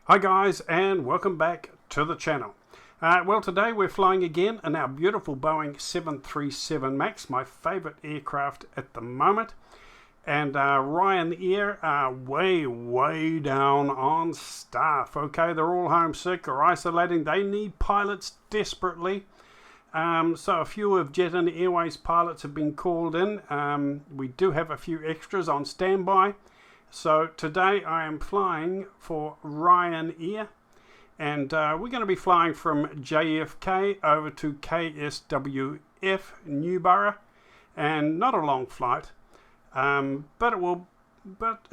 Hi guys, and welcome back to the channel. Well, today we're flying again in our beautiful Boeing 737 MAX, my favorite aircraft at the moment. And Ryanair are way down on staff. Okay, they're all homesick or isolating. They need pilots desperately. So a few of Jet and Airways pilots have been called in. We do have a few extras on standby. So today I am flying for Ryanair, and we're going to be flying from JFK over to KSWF Newborough, and not a long flight, but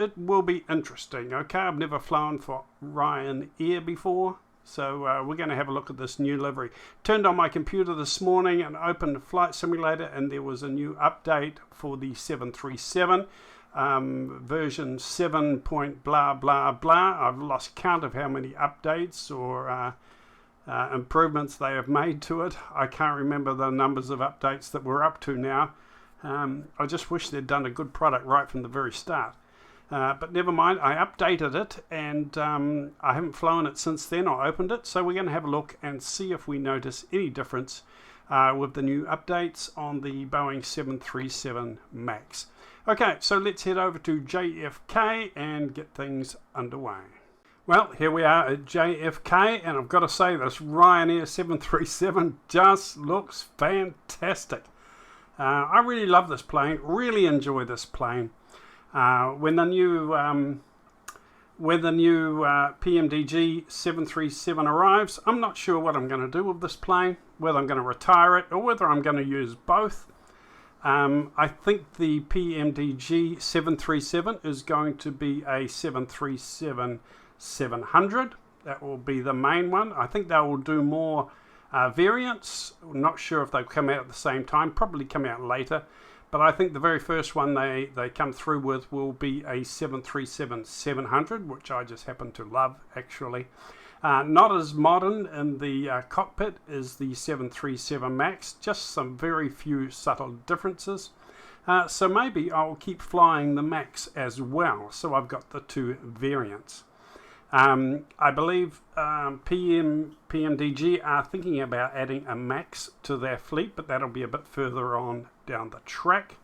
it will be interesting. Okay, I've never flown for Ryanair before, so we're going to have a look at this new livery. Turned on my computer this morning and opened Flight Simulator, and there was a new update for the 737. Version 7 point blah blah blah. I've lost count of how many updates or improvements they have made to it. I can't remember the numbers of updates that we're up to now. I just wish they'd done a good product right from the very start. But never mind, I updated it, and I haven't flown it since then or opened it, so we're going to have a look and see if we notice any difference with the new updates on the Boeing 737 MAX. Okay, so let's head over to JFK and get things underway. Well, here we are at JFK, and I've got to say this Ryanair 737 just looks fantastic. I really love this plane, really enjoy this plane. When the new PMDG 737 arrives, I'm not sure what I'm going to do with this plane, whether I'm going to retire it or whether I'm going to use both. I think the PMDG 737 is going to be a 737-700. That will be the main one. I think they will do more variants. I'm not sure if they'll come out at the same time, probably come out later. But I think the very first one they come through with will be a 737-700, which I just happen to love, actually. Not as modern in the cockpit as the 737 MAX, just some very few subtle differences. So maybe I'll keep flying the MAX as well. So I've got the two variants. I believe PMDG are thinking about adding a MAX to their fleet, but that'll be a bit further on down the track.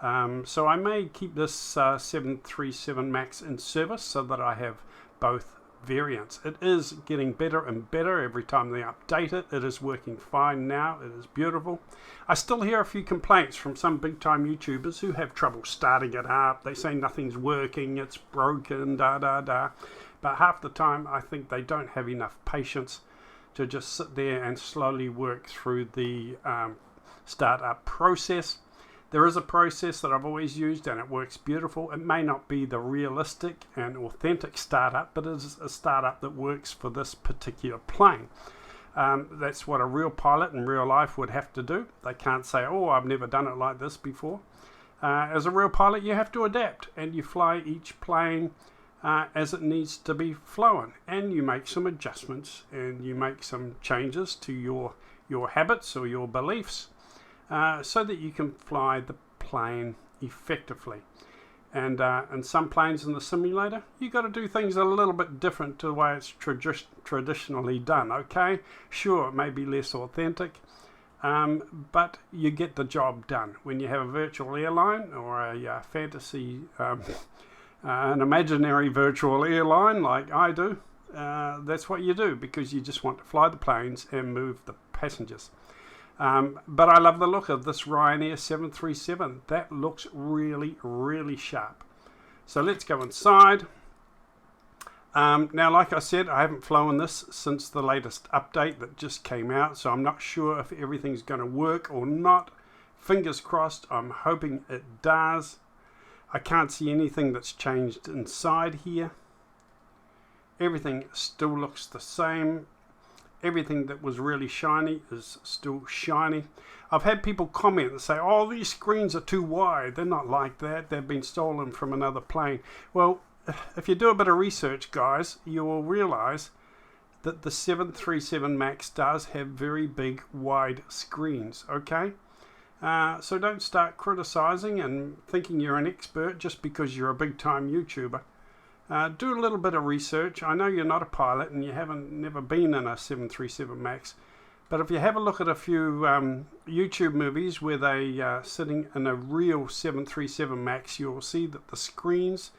So I may keep this 737 MAX in service so that I have both variants. It is getting better and better every time they update it. It is working fine now. It is beautiful. I still hear a few complaints from some big time YouTubers who have trouble starting it up. They say nothing's working, it's broken, But half the time I think they don't have enough patience to just sit there and slowly work through the startup process. There is a process that I've always used and it works beautiful. It may not be the realistic and authentic startup, but it is a startup that works for this particular plane. That's what a real pilot in real life would have to do. They can't say, oh, I've never done it like this before. As a real pilot, you have to adapt, and you fly each plane as it needs to be flown, and you make some adjustments and you make some changes to your habits or your beliefs. So that you can fly the plane effectively. And some planes in the simulator, you've got to do things a little bit different to the way it's traditionally done, okay? Sure, it may be less authentic, but you get the job done. When you have a virtual airline or a fantasy, an imaginary virtual airline like I do, that's what you do, because you just want to fly the planes and move the passengers. But I love the look of this Ryanair 737. That looks really sharp. So let's go inside. Now, like I said, I haven't flown this since the latest update that just came out, so I'm not sure if everything's going to work or not. Fingers crossed, I'm hoping it does. I can't see anything that's changed inside here. Everything still looks the same. Everything that was really shiny is still shiny. I've had people comment and say, oh, these screens are too wide. They're not like that. They've been stolen from another plane. Well, if you do a bit of research, guys, you will realize that the 737 MAX does have very big, wide screens, okay? So don't start criticizing and thinking you're an expert just because you're a big-time YouTuber. Do a little bit of research. I know you're not a pilot and you never been in a 737 MAX, but if you have a look at a few YouTube movies where they sitting in a real 737 MAX, you'll see that the screens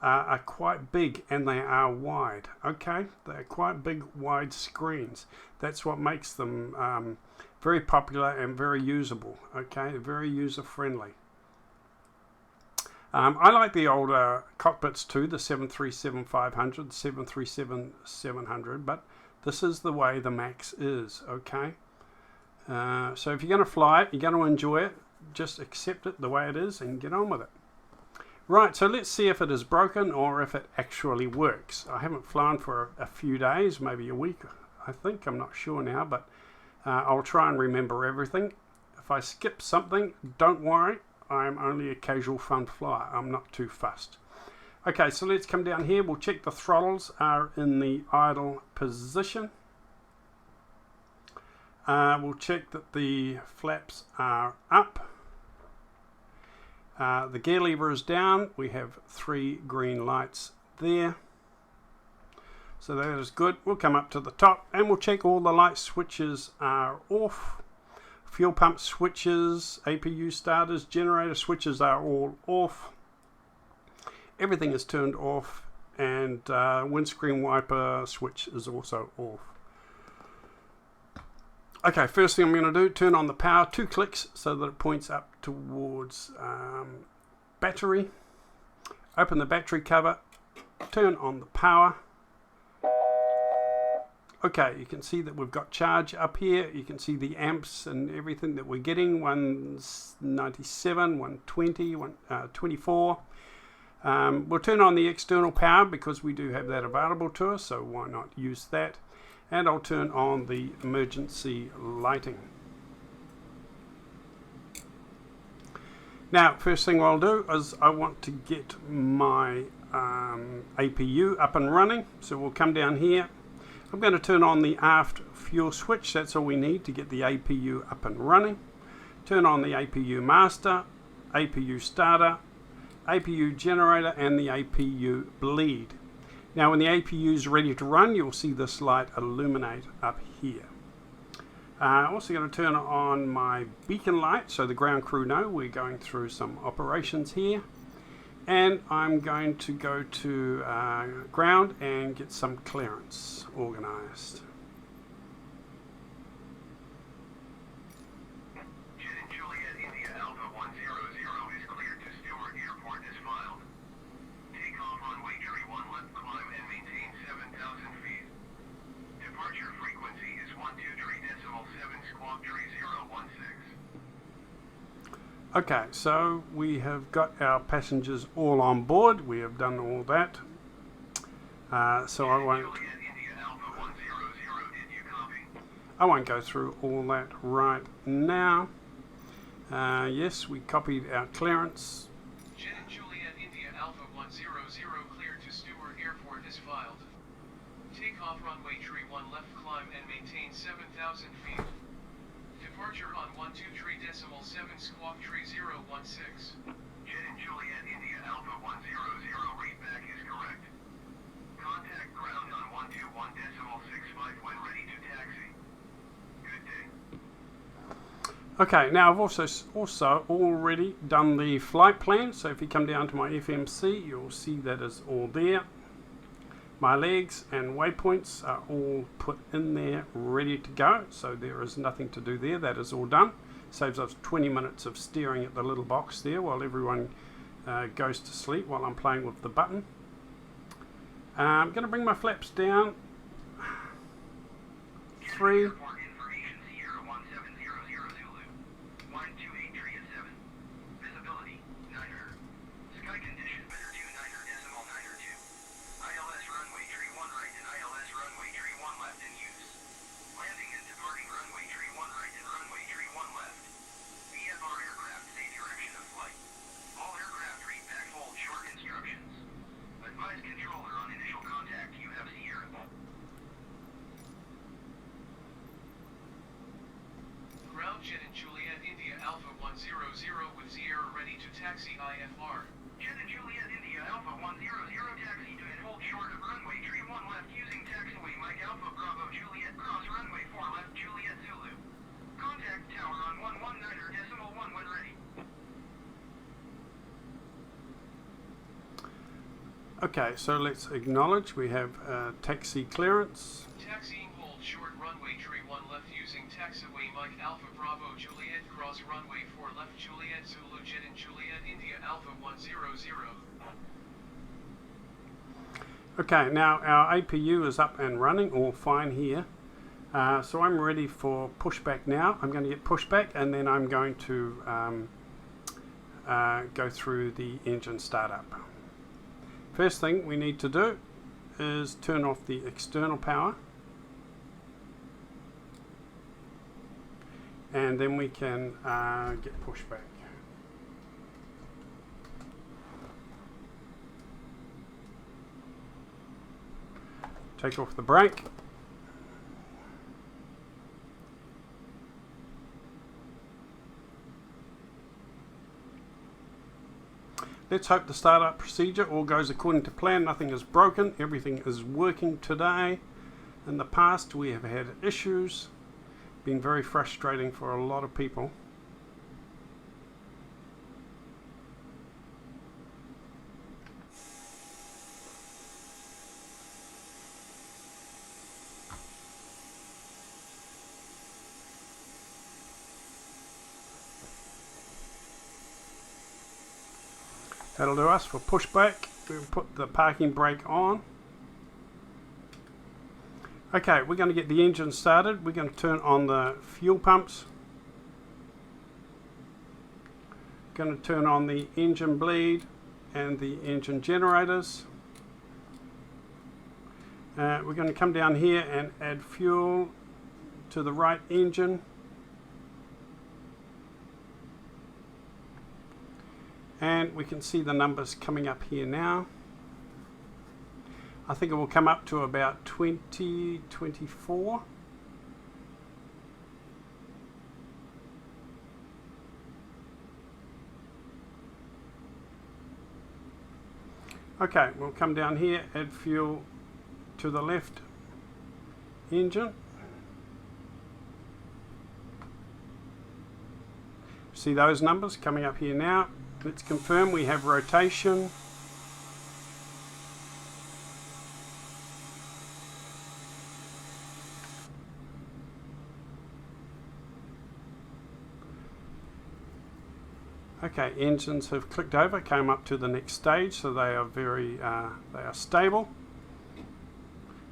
are quite big and they are wide. Okay, they're quite big, wide screens. That's what makes them very popular and very usable. Okay, very user friendly. I like the older cockpits too, the 737-500, 737-700, but this is the way the MAX is. Okay, so if you're going to fly it, you're going to enjoy it, just accept it the way it is and get on with it. Right, so let's see if it is broken or if it actually works. I haven't flown for a few days, maybe a week, I think. I'm not sure now, but I'll try and remember everything. If I skip something, don't worry. I'm only a casual fun flyer. I'm not too fussed. Okay, so let's come down here. We'll check the throttles are in the idle position. We'll check that the flaps are up. The gear lever is down. We have 3 green lights there. So that is good. We'll come up to the top and we'll check all the light switches are off. Fuel pump switches, APU starters, generator switches are all off. Everything is turned off, and windscreen wiper switch is also off. Okay, first thing I'm going to do, turn on the power, 2 clicks so that it points up towards battery. Open the battery cover, turn on the power. Okay, you can see that we've got charge up here. You can see the amps and everything that we're getting, 197, 120, 124. We'll turn on the external power because we do have that available to us, so why not use that? And I'll turn on the emergency lighting. Now, first thing I'll do is I want to get my APU up and running, so we'll come down here. I'm going to turn on the aft fuel switch. That's all we need to get the APU up and running. Turn on the APU master, APU starter, APU generator, and the APU bleed. Now when the APU is ready to run, you'll see this light illuminate up here. I'm also going to turn on my beacon light so the ground crew know we're going through some operations here. And I'm going to go to ground and get some clearance organized. Juliet India Alpha 100 is cleared to Stewart Airport as filed. Takeoff runway 31 left, climb and maintain 7,000 feet. Departure frequency is 123.7 squawk 3016. Okay, so we have got our passengers all on board. We have done all that. So I won't go through all that right now. Yes, we copied our clearance. Juliet India Alpha 100 cleared to Stewart Airport is filed. Takeoff runway 31 left, climb and maintain 7,000 feet. Departure on 123.7 squawk 3016. Jet and Juliet India Alpha 100 readback is correct. Contact ground on 121.65 when ready to taxi. Good day. Okay, now I've also already done the flight plan. So if you come down to my FMC, you'll see that is all there. My legs and waypoints are all put in there, ready to go. So there is nothing to do there. That is all done. Saves us 20 minutes of staring at the little box there while everyone goes to sleep while I'm playing with the button. I'm going to bring my flaps down. 3. Jet and Juliet India Alpha 100 with Sierra ready to taxi IFR. Jet and Juliet India Alpha 100 taxi to Alpha Bravo Juliet, cross runway 4 left Juliet Zulu. Contact tower on 119.1 when ready. Okay, so let's acknowledge we have taxi clearance. Taxiing hold short runway tree 1 left using taxiway Mike Alpha Bravo Juliet cross runway 4 left Juliet Zulu Jet in Juliet India Alpha 100. Okay, now our APU is up and running, all fine here. So I'm ready for pushback now. I'm going to get pushback and then I'm going to go through the engine startup. First thing we need to do is turn off the external power, and then we can get pushback. Take off the brake. Let's hope the startup procedure all goes according to plan. Nothing is broken. Everything is working today. In the past we have had issues. Been very frustrating for a lot of people. That'll do us for pushback. We'll put the parking brake on. Okay, we're going to get the engine started. We're going to turn on the fuel pumps. Going to turn on the engine bleed and the engine generators. We're going to come down here and add fuel to the right engine. And we can see the numbers coming up here now. I think it will come up to about 2024. Okay, we'll come down here, add fuel to the left engine. See those numbers coming up here now. Let's confirm we have rotation. Okay, engines have clicked over, came up to the next stage, so they are they are stable.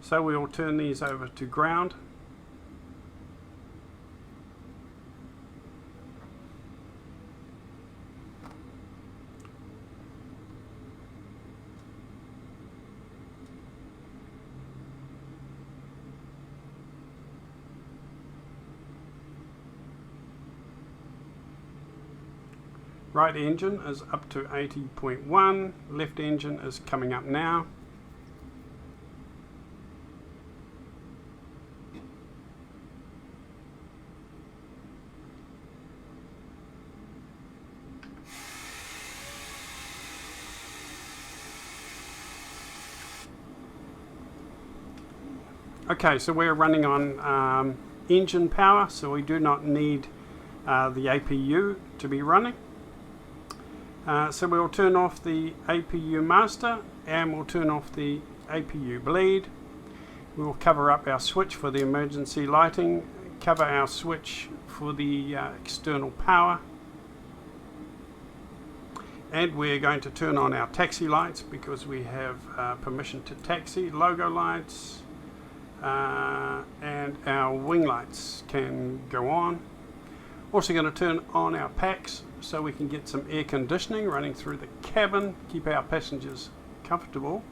So we will turn these over to ground. Right engine is up to 80.1, left engine is coming up now. Okay, so we're running on engine power, so we do not need the APU to be running. So we'll turn off the APU master and we'll turn off the APU bleed. We'll cover up our switch for the emergency lighting, cover our switch for the external power, and we're going to turn on our taxi lights because we have permission to taxi. Logo lights and our wing lights can go on. Also going to turn on our packs so we can get some air conditioning running through the cabin, keep our passengers comfortable.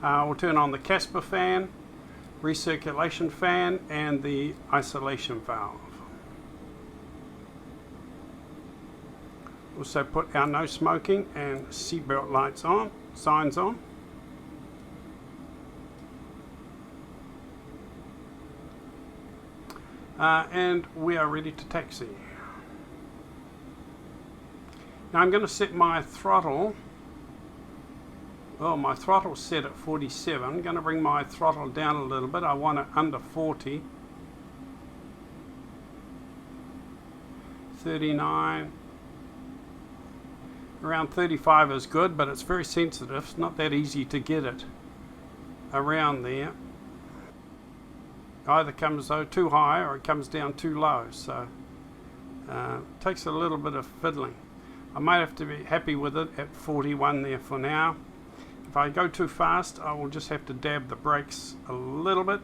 We'll turn on the Casper fan, recirculation fan, and the isolation valve. Also put our no smoking and seatbelt lights on, signs on. And we are ready to taxi. Now I'm going to set my throttle Oh, my throttle's set at 47. I'm going to bring my throttle down a little bit. I want it under 40. 39. Around 35 is good, but it's very sensitive. It's not that easy to get it around there. Either comes though too high or it comes down too low, so it takes a little bit of fiddling. I might have to be happy with it at 41 there for now. If I go too fast, I will just have to dab the brakes a little bit.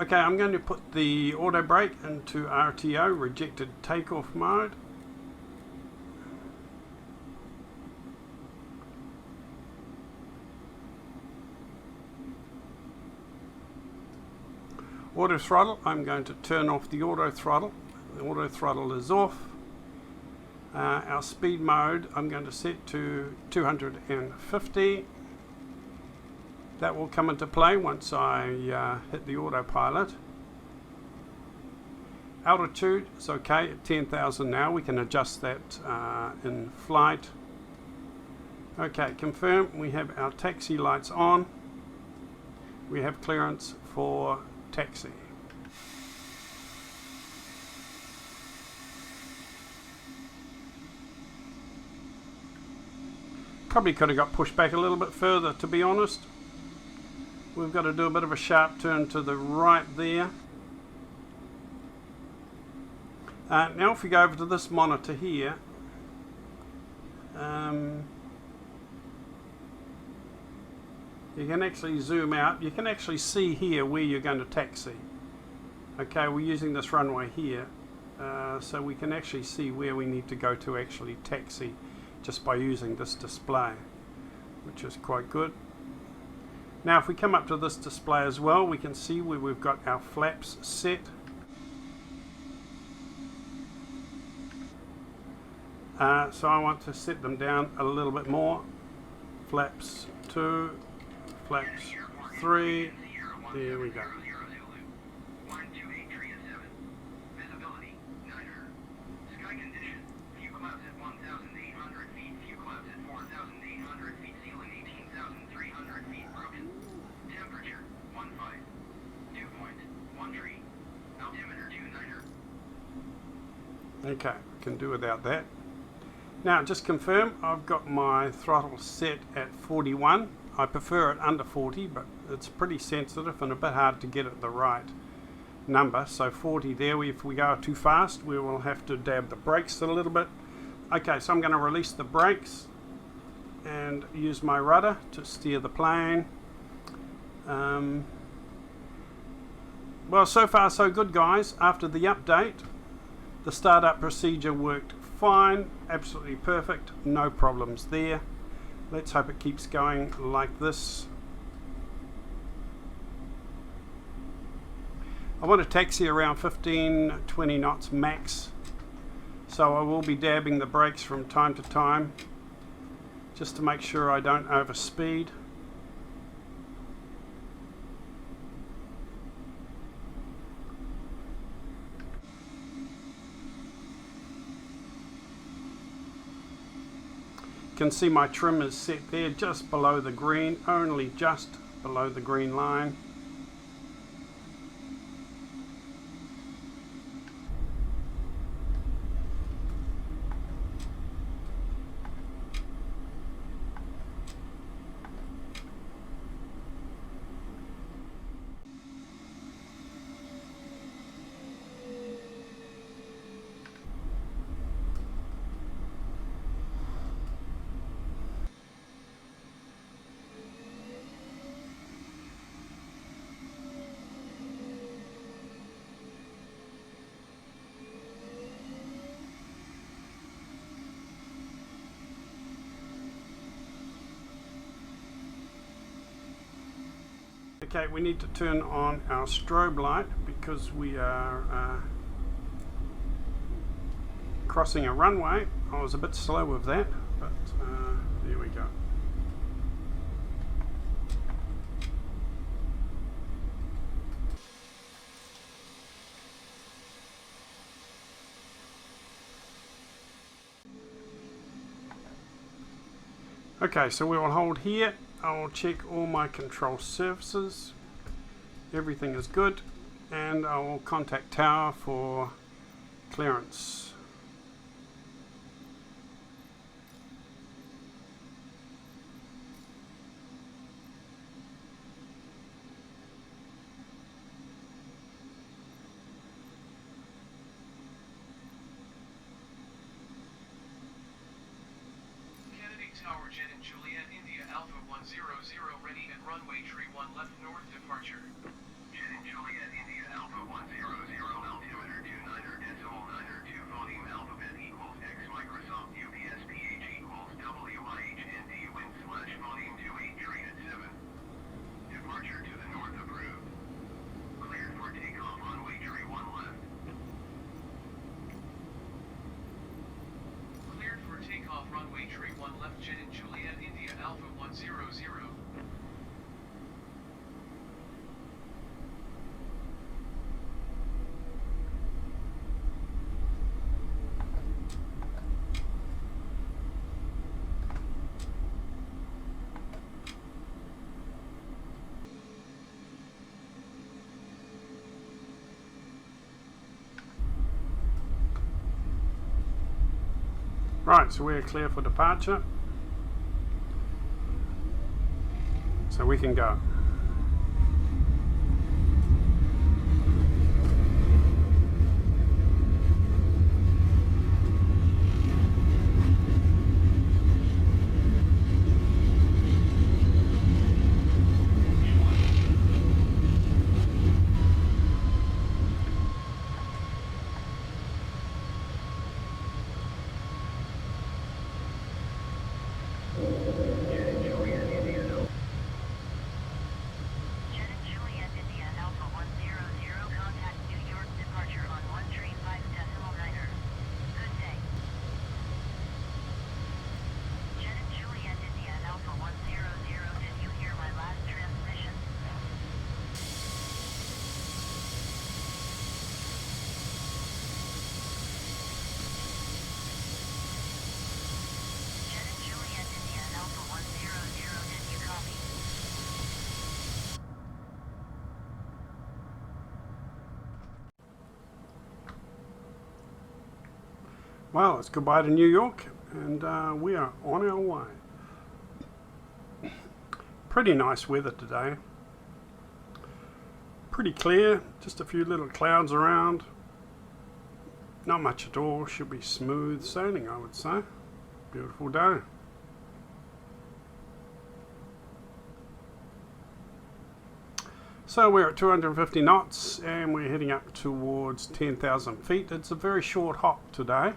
Okay, I'm going to put the auto brake into RTO, rejected takeoff mode. Auto throttle, I'm going to turn off the auto throttle. The auto throttle is off. Our speed mode, I'm going to set to 250. That will come into play once I hit the autopilot. Altitude is okay at 10,000 now. We can adjust that in flight. Okay, confirm. We have our taxi lights on. We have clearance for taxi. Probably could have got pushed back a little bit further, to be honest. We've got to do a bit of a sharp turn to the right there. Now if we go over to this monitor here, you can actually zoom out. You can actually see here where you're going to taxi. Okay, we're using this runway here, so we can actually see where we need to go to actually taxi just by using this display, which is quite good. Now if we come up to this display as well, we can see where we've got our flaps set. So I want to set them down a little bit more. Flaps 2, flaps 3, there we go. Okay, can do without that. Now just confirm, I've got my throttle set at 41. I prefer it under 40, but it's pretty sensitive and a bit hard to get it the right number. So 40 there. If we go too fast, we will have to dab the brakes a little bit. Okay, so I'm going to release the brakes and use my rudder to steer the plane. Well, so far so good, guys. After the update, the startup procedure worked fine, absolutely perfect, no problems there. Let's hope it keeps going like this. I want to taxi around 15-20 knots max, so I will be dabbing the brakes from time to time just to make sure I don't overspeed. You can see my trim is set there just below the green, only just below the green line. Okay, we need to turn on our strobe light because we are crossing a runway. I was a bit slow with that, but there we go. Okay, so we will hold here. I will check all my control surfaces. Everything is good, and I will contact tower for clearance. Tower Jet and Juliet India Alpha 100 ready at runway 31 left north departure. Jet and Juliet India Alpha 100 altimeter 29.902 volume alphabet equals X Microsoft UPS PH equals WIHND wind slash volume 28 train at 7. Departure to the north approved. Cleared for takeoff runway 31 left. Cleared for takeoff runway 31 left Jet and Juliet India Alpha 100. Right, so we're clear for departure. So we can go. Well, it's goodbye to New York, and we are on our way. Pretty nice weather today. Pretty clear, just a few little clouds around. Not much at all, should be smooth sailing, I would say. Beautiful day. So we're at 250 knots and we're heading up towards 10,000 feet. It's a very short hop today.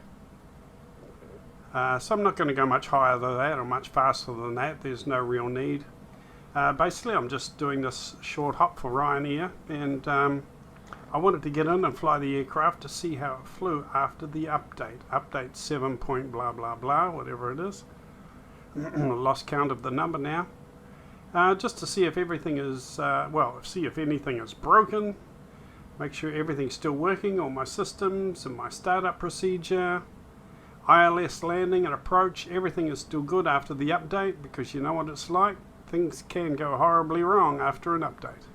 So I'm not going to go much higher than that or much faster than that. There's no real need. Basically, I'm just doing this short hop for Ryanair, and I wanted to get in and fly the aircraft to see how it flew after the update. Update 7 point blah blah blah, whatever it is. Lost count of the number now. Just to see if everything is, see if anything is broken. Make sure everything's still working, all my systems and my startup procedure. ILS landing and approach, everything is still good after the update, because you know what it's like. Things can go horribly wrong after an update.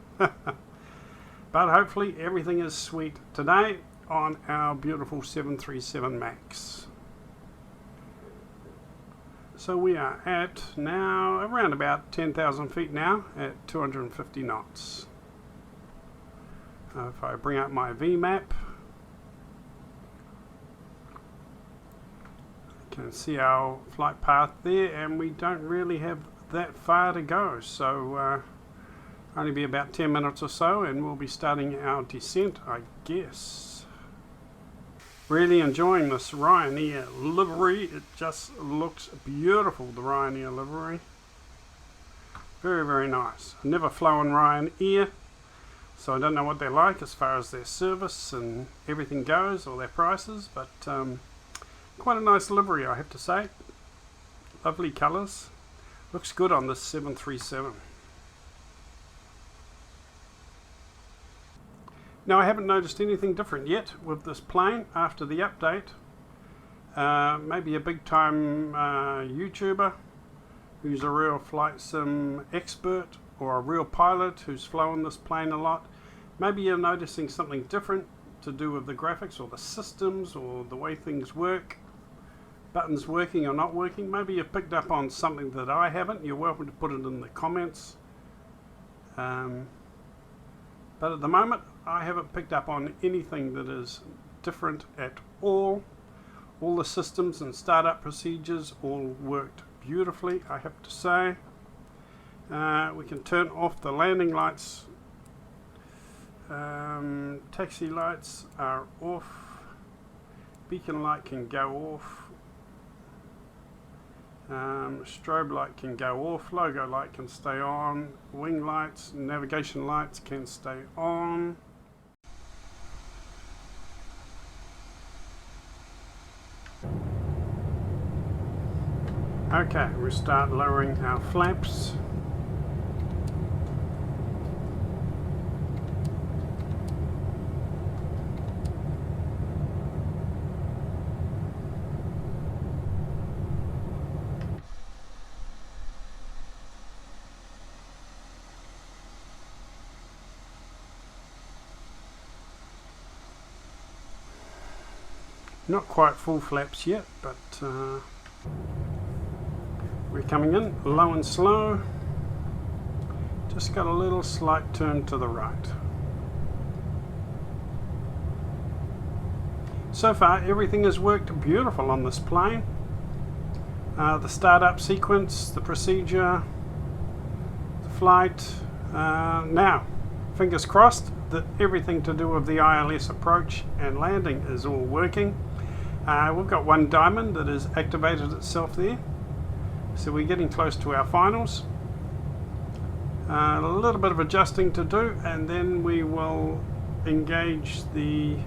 But hopefully everything is sweet today on our beautiful 737 MAX. So we are at now around about 10,000 feet now at 250 knots. If I bring up my VMAP, you can see our flight path there, and we don't really have that far to go, so only be about 10 minutes or so and we'll be starting our descent, I guess. Really enjoying this Ryanair livery. It just looks beautiful, the Ryanair livery. Very, very nice. I've never flown Ryanair, so I don't know what they're like as far as their service and everything goes, or their prices, but quite a nice livery, I have to say. Lovely colours. Looks good on this 737. Now, I haven't noticed anything different yet with this plane after the update. Maybe a big time YouTuber who's a real flight sim expert or a real pilot who's flown this plane a lot, maybe you're noticing something different to do with the graphics or the systems or the way things work, buttons working or not working. Maybe you've picked up on something that I haven't. You're welcome to put it in the comments. But at the moment I haven't picked up on anything that is different at all. All the systems and startup procedures all worked beautifully, I have to say. We can turn off the landing lights. Taxi lights are off. Beacon light can go off. Strobe light can go off. Logo light can stay on. Wing lights, navigation lights can stay on. Okay, we start lowering our flaps. Not quite full flaps yet, but we're coming in low and slow. Just got a little slight turn to the right. So far everything has worked beautiful on this plane. The startup sequence, the procedure, the flight. Now, fingers crossed that everything to do with the ILS approach and landing is all working. We've got one diamond that has activated itself there. So we're getting close to our finals. A little bit of adjusting to do, and then we will engage the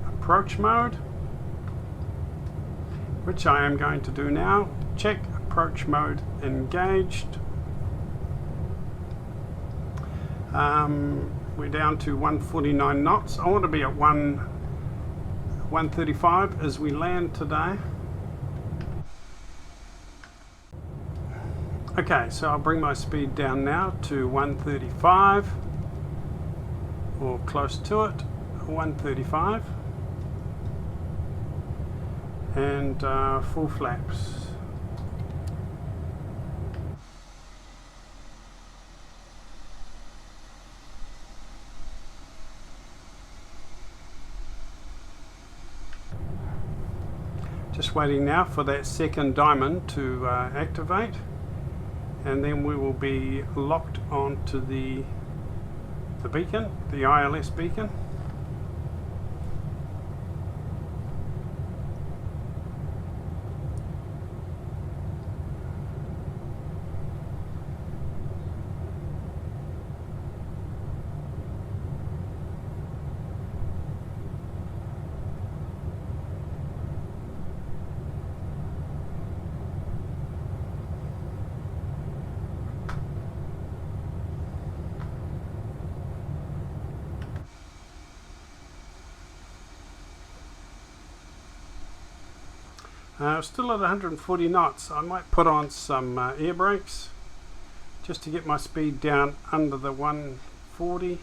approach mode, which I am going to do now. Check approach mode engaged. We're down to 149 knots. I want to be at 135 as we land today. Okay, so I'll bring my speed down now to 135 or close to it, 135, and full flaps. Just waiting now for that second diamond to activate, and then we will be locked onto the beacon, the ILS beacon. Still at 140 knots. I might put on some air brakes just to get my speed down under the 140.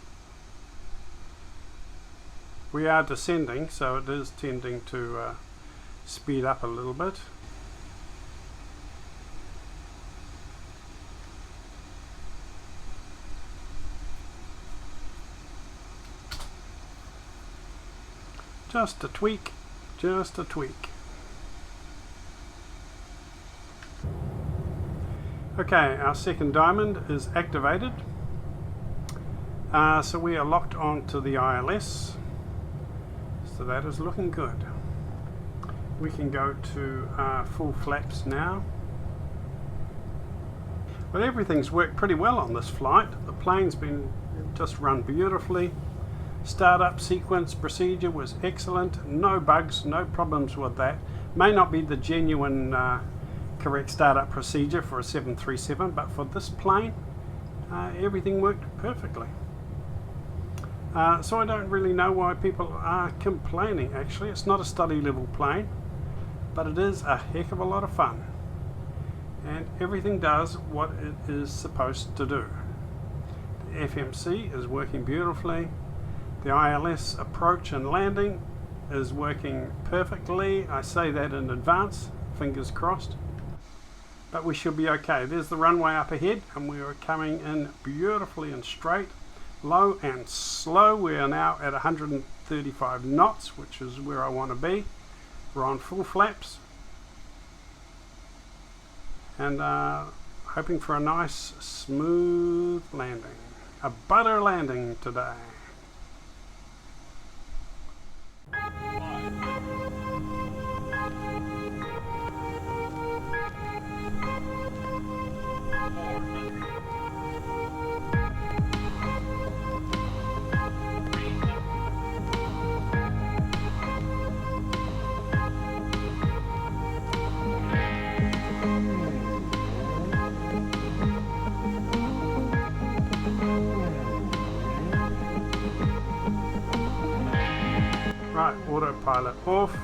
We are descending, so it is tending to speed up a little bit. Just a tweak, just a tweak. Okay, our second diamond is activated. So we are locked onto the ILS. So that is looking good. We can go to full flaps now. But everything's worked pretty well on this flight. The plane's been just run beautifully. Startup sequence procedure was excellent. No bugs, no problems with that. May not be the genuine correct startup procedure for a 737, but for this plane everything worked perfectly. So I don't really know why people are complaining. Actually, it's not a study level plane, but it is a heck of a lot of fun. and everything does what it is supposed to do. The FMC is working beautifully. The ILS approach and landing is working perfectly. I say that in advance, fingers crossed. But we should be okay. There's the runway up ahead, and we are coming in beautifully and straight, low and slow. We are now at 135 knots, which is where I want to be. We're on full flaps, and hoping for a nice smooth landing, a butter landing today. Right, autopilot off.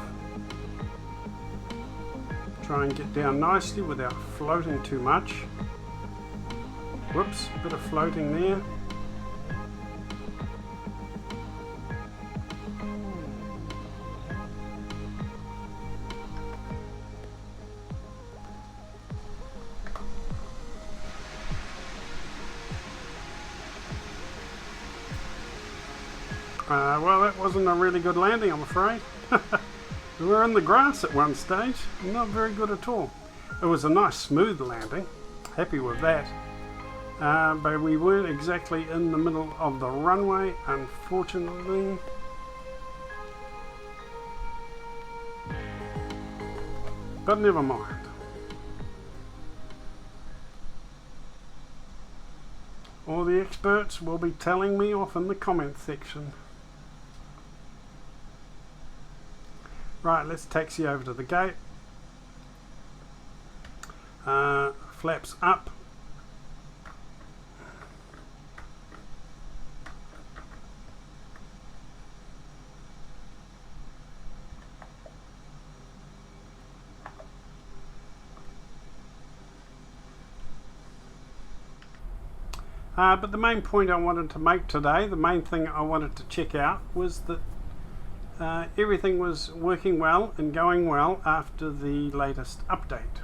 Try and get down nicely without floating too much. Whoops, bit of floating there. Well, that wasn't a really good landing, I'm afraid. We were in the grass at one stage, not very good at all. It was a nice smooth landing, happy with that. But we weren't exactly in the middle of the runway, unfortunately. But never mind. All the experts will be telling me off in the comment section. Right, let's taxi over to the gate. Flaps up. But the main point I wanted to make today, the main thing I wanted to check out was that everything was working well and going well after the latest update.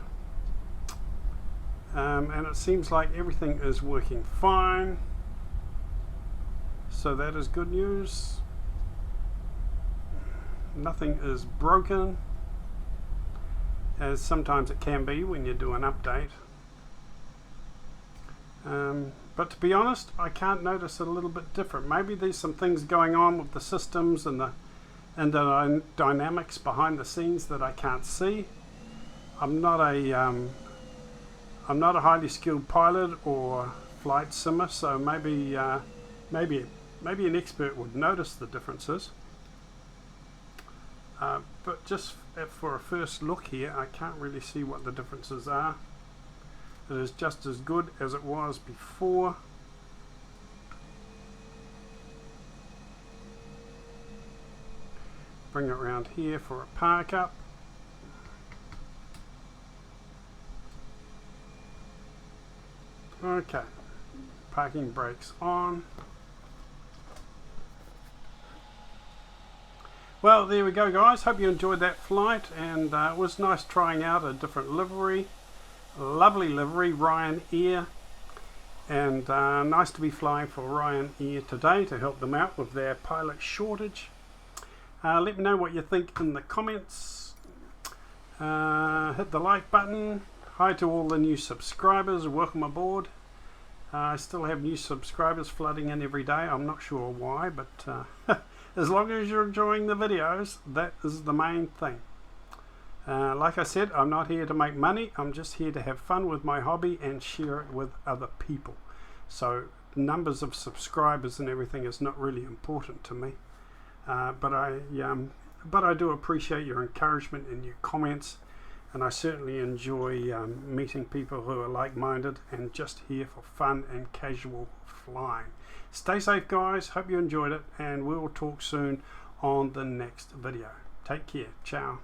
And it seems like everything is working fine. So that is good news. Nothing is broken, as sometimes it can be when you do an update. But to be honest, I can't notice it a little bit different. Maybe there's some things going on with the systems and the dynamics behind the scenes that I can't see. I'm not a highly skilled pilot or flight simmer, so maybe an expert would notice the differences. But just for a first look here, I can't really see what the differences are. It is just as good as it was before. Bring it around here for a park up. Okay, parking brakes on. Well, there we go, guys. Hope you enjoyed that flight, and it was nice trying out a different livery. Lovely livery, Ryanair, and nice to be flying for Ryanair today to help them out with their pilot shortage. Let me know what you think in the comments. Hit the like button. Hi to all the new subscribers, welcome aboard. I still have new subscribers flooding in every day. I'm not sure why, but as long as you're enjoying the videos, that is the main thing. Like I said, I'm not here to make money. I'm just here to have fun with my hobby and share it with other people. So numbers of subscribers and everything is not really important to me. But I do appreciate your encouragement and your comments, and I certainly enjoy meeting people who are like-minded and just here for fun and casual flying. Stay safe, guys. Hope you enjoyed it, and we will talk soon on the next video. Take care. Ciao.